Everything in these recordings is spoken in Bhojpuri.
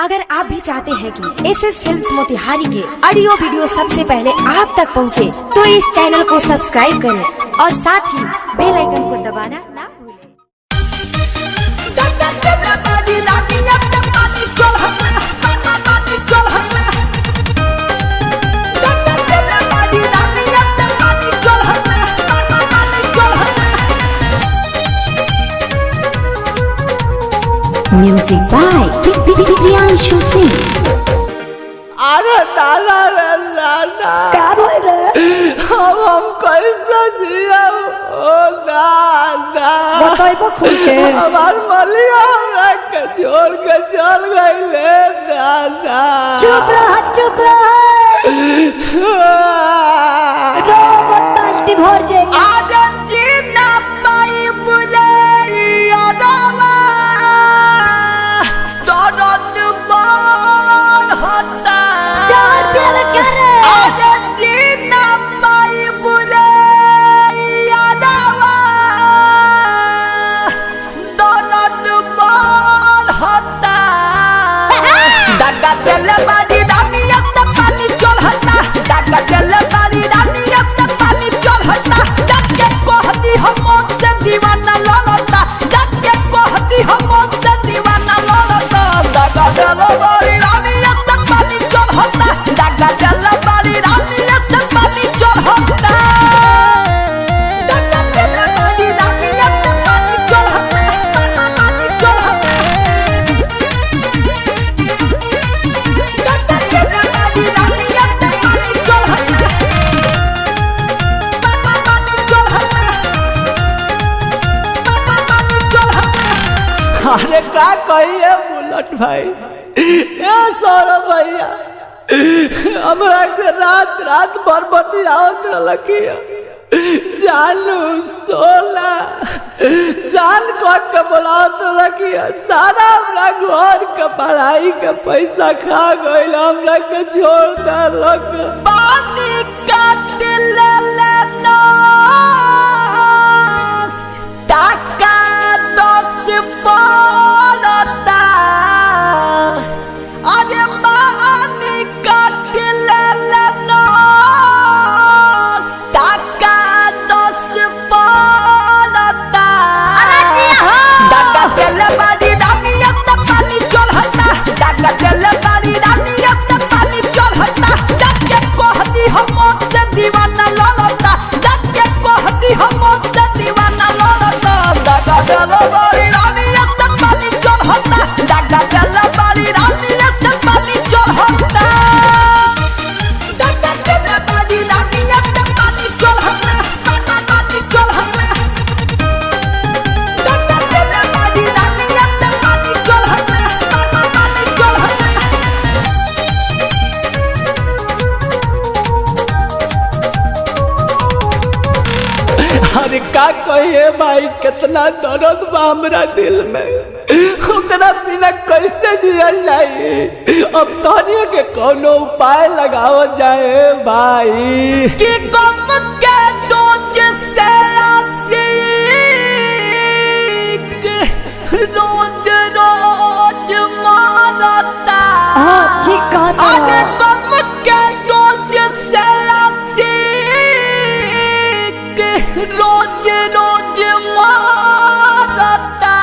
अगर आप भी चाहते हैं कि एसएस फिल्म्स मोतिहारी के ऑडियो वीडियो सबसे पहले आप तक पहुंचे, तो इस चैनल को सब्सक्राइब करें और साथ ही बेल आइकन को दबाना ना भूलें। Music by Priyanshu Singh. अरे दादा रे दादा क्या बोल रहे? हम कैसे जिया ओ दादा बताइबो खुल के। हमार मलिया हमरा के छोड़ के चल गइले दादा। चुप रह रो मत आंटी भर जाएगी। आज जीना पाई मुझे यादवा दर्द बहुत होता। चार प्याला क्या रे? आज जीना पाई मुझे यादवा दर्द बहुत होता। दादा चले बाजी रानी अब तक पानी चल हटा। दादा चले बाजी रानी अब तक पानी चल हटा। जाके कहती हम से दीवाना ललता। जाके कहती हम से दीवाना ललता। दादा चले बाजी रानी अब तक पानी चल हटा। दादा चले बाजी रानी अब तक पानी चल हटा। दादा चले बाजी रानी अब तक पानी चल हटा। पानी चल हटा। दादा चले बाजी रानी अब तक पानी चल हटा। पानी चल हटा। पानी चल हटा। अरे का कहिए बुलेट भाई, ए सौरभ भैया हमरा से रात भर बतियावत रहलकिया। जानू सोना जान कट के बोलावत रहलकिया। सारा हमरा घर के पढ़ाई के पैसा खा गइल, हमरा के छोड़ देलक। पानी काट ले लेना टाका 10 पड़ता। अरे पानी काट ले लेना टाका 10 पड़ता। दादा चले बाजी रानी अब तक पानी चल हटा। दादा चले बाजी रानी अब तक पानी चल हटा। जाके कहती हम से दीवाना ललता। जाके कहती हम से दीवाना ललता। दादा चले बाजी रानी अब तक पानी चल हटा। दादा चले बाजी रानी अब तक पानी चल हटा। दादा चले बाजी रानी अब तक पानी चल हटा। पानी चल हटा। दादा चले बाजी रानी अब तक पानी चल हटा। पानी चल हटा। अरे का कहिए भाई, कितना दर्द बा हमरा दिल में। ओकरा बिना कैसे जियल जाए। अब तनिए के कोनो उपाय लगाओ जाए भाई। कि गम के डोज से रोज रोज मारता। हाँ ठीक कहता अरे है। गम के डोज से रोज रोज मारता।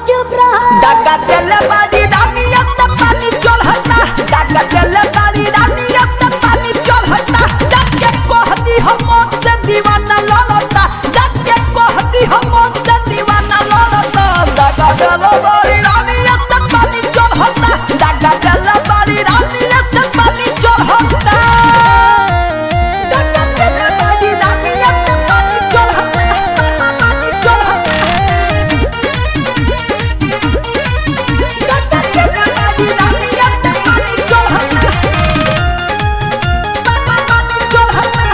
चुप रह। दादा चले बाजी रानी अब तक पानी चल हटा। दादा चले बाजी रानी अब तक पानी चल हटा। जाके कहती हम से दीवाना ललता। जाके कहती हम से दीवाना ललता। दादा चले बाजी रानी अब तक पानी चल हटा। दादा चले बाजी रानी अब तक पानी चल हटा। दादा चले बाजी रानी अब तक पानी चल हटा। पानी चल हटा। दादा चले बाजी रानी अब तक पानी चल हटा। पानी चल हटा।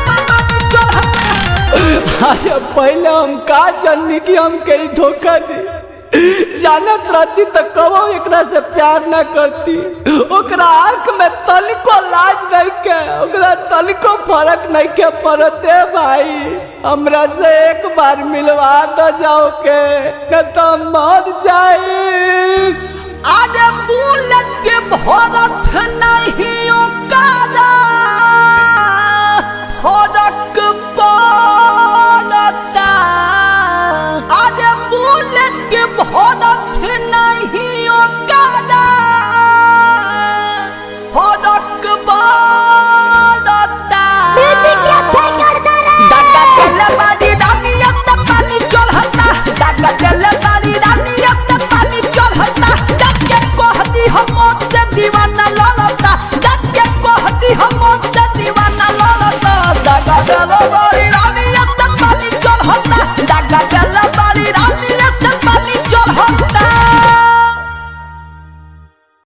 पानी चल हटा। अरे पहले हम का जाननी कि हम कहीं धोखा दी। जानत रहती तो कबो एकरा से प्यार न करती। ओकरा आँख में तनिको लाज नहीं के, ओकरा तनिको फर्क नहीं के पड़ते भाई। हमरा से एक बार मिलवा दो जाओ के, न तो मर जाए।